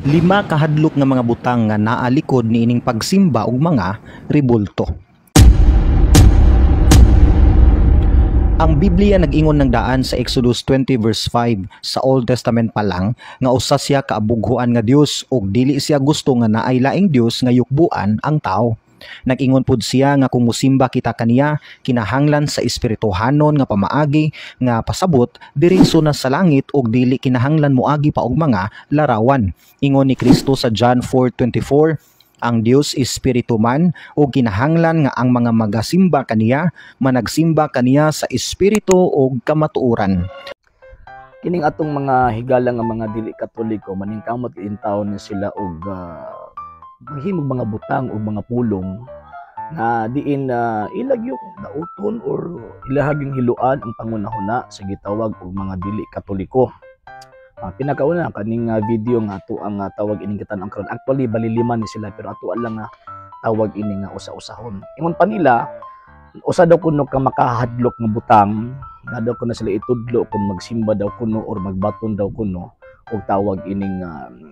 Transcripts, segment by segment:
Lima kahadlok nga mga butang nga naa likod niining pagsimba og mga rebulto. Ang Biblia nag-ingon ng daan sa Exodus 20 verse 5 sa Old Testament pa lang nga usa siya kaabughuan nga Dios ug dili siya gusto nga naay laing Dios nga yukbuan ang tao. Nag-ingon pud siya nga kung musimba kita kaniya kinahanglan sa espirituhanon nga pamaagi nga pasabot diretso na sa langit ug dili kinahanglan moagi pa og mga larawan. Ingon ni Kristo sa John 4:24, ang Dios espiritu man ug kinahanglan nga ang mga magasimba kaniya managsimba kaniya sa espiritu ug kamatuoran. Kining atong mga higala nga mga dili katoliko maningkamot intaw na sila og mahimog mga butang o mga pulong na diin ilagyok dauton or ilahaging hiluan ang pangunahuna sa gitawag og mga dili katoliko. Pinakauna kaning video nga ato ang tawag ining kitan ang karon. Actually baliliman ni sila pero ato lang nga tawag ini nga usa-usahon. Ingon pa nila usa daw kuno ka makahadlok nga butang na daw kuno sila itudlo kung magsimba daw kuno or magbaton daw kuno og tawag ining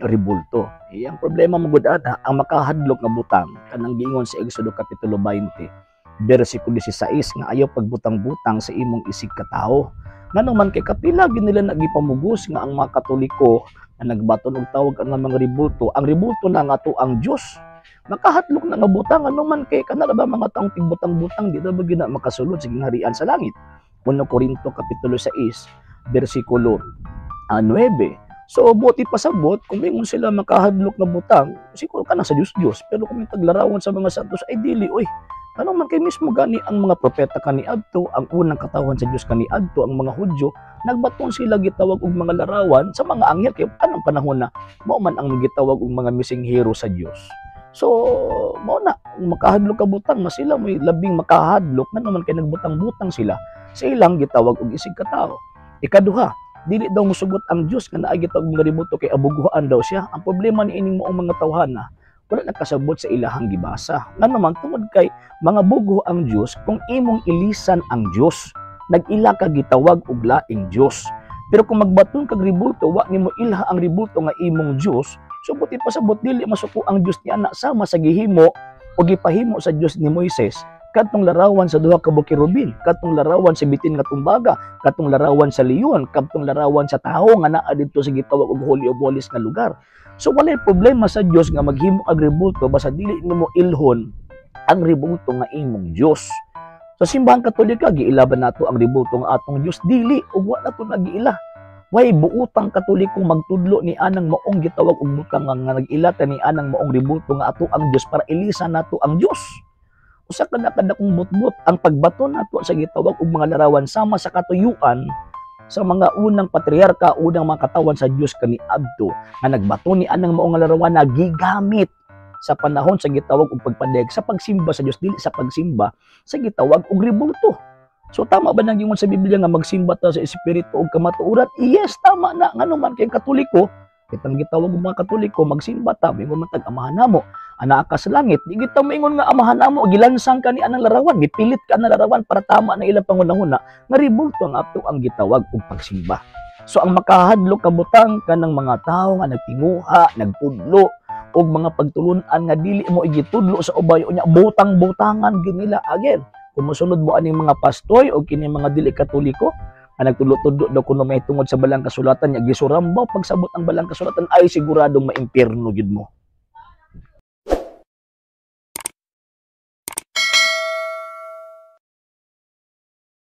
rebulto. Ang problema magud ana ang makahadlok nga butang kanang giingon sa Exodo kapitulo 20 bersikulo 16 nga ayaw pagbutang-butang sa imong isig ka tawo. Ngano man kay kapila gid nila nagipamugos nga ang mga Katoliko na nagbaton og tawag ang mga rebulto. Ang rebulto na nga to ang Dios. Makahadlok na nga butang ano man kay kanala ba mga taong tigbutang-butang di na ba gina makasulod sa gingharian sa langit. 1 Corinto kapitulo 6 bersikulo 9. So, buti pasabot, kung may sila makahadlok na butang, siguro ka na sa Diyos-Diyos. Pero kung may taglarawan sa mga santos, ay dili, oy. Ano man kay mismo gani ang mga propeta kani adto, ang unang katawan sa Diyos kani adto, ang mga Hudyo, nagbaton sila gitawag og mga larawan sa mga anghel kay kanang panahon na mao man ang gitawag og mga missing hero sa Dios. So, mao na makahadlok ka butang, mas sila may labing makahadlok na naman kay nagbutang-butang sila sa ilang gitawag og isig ka tawo. Ikaduha, dili daw mosugot ang Dios nga naay gitawag mga rebulto kay abuguhan daw siya. Ang problema ni ining moong mga tawhana wala nakasabot sa ilahang gibasa. Nga naman tungod kay mga bugo ang Dios kung imong ilisan ang Dios, nag-ila ka gitawag og laing Dios. Pero kung magbaton kag rebulto, wa nimo ilha ang rebulto nga imong Dios, so buti pasabot dili masuko ang Dios ni ana sama sa gihimo o gipahimo sa Dios ni Moises. Katong larawan sa duha ka bukirubin, katong larawan sa bitin nga tumbaga, katong larawan sa leon, katong larawan sa tawo nga naa didto sa gitawag og Holy of Holies nga lugar. So walay problema sa Dios nga maghimo og rebulto basta dili nimo ilhon ang rebulto nga imong Dios. Sa simbahan Katolika giilaban nato ang rebulto nga atong Dios, dili ug wa nato nagiila. Way buutang Katoliko magtudlo ni anang maong gitawag og butang nga nag-ilata ni anang maong rebulto nga ato ang Dios para ilisan nato ang Dios. Usa ka na kadakong butbut ang pagbaton nato sa gitawag og mga larawan sama sa katuyuan sa mga unang patriarka, unang mga katawan sa Dios kani adto nga nagbato ni anang maong larawan na gigamit sa panahon sa gitawag og pagpadayag sa pagsimba sa Dios dili sa pagsimba sa gitawag og rebulto. So tama ba nang ingon sa Biblia nga magsimba ta sa espiritu ug kamatuoran? Yes, tama na ngano man kay Katoliko. Kitang gitawag og mga Katoliko magsimba ta mingon man tag amahan namo ana ka sa langit. Di kita moingon nga amahan namo gilansang ka ni anang larawan, gipilit ka na larawan para tama na ilang pangunahuna nga rebulto ang ato ang gitawag og pagsimba. So ang makahadlok ka butang kanang mga tawo nga nagtinguha, nagtudlo og mga pagtulunan nga dili mo igitudlo sa ubay unya butang-butangan gid nila again. Kung mosunod mo aning mga pastoy o kini mga dili Katoliko nga nagtudlo-tudlo daw kuno may tungod sa balang kasulatan nya gisurambaw pagsabot ang balang kasulatan ay siguradong maimpierno gid mo.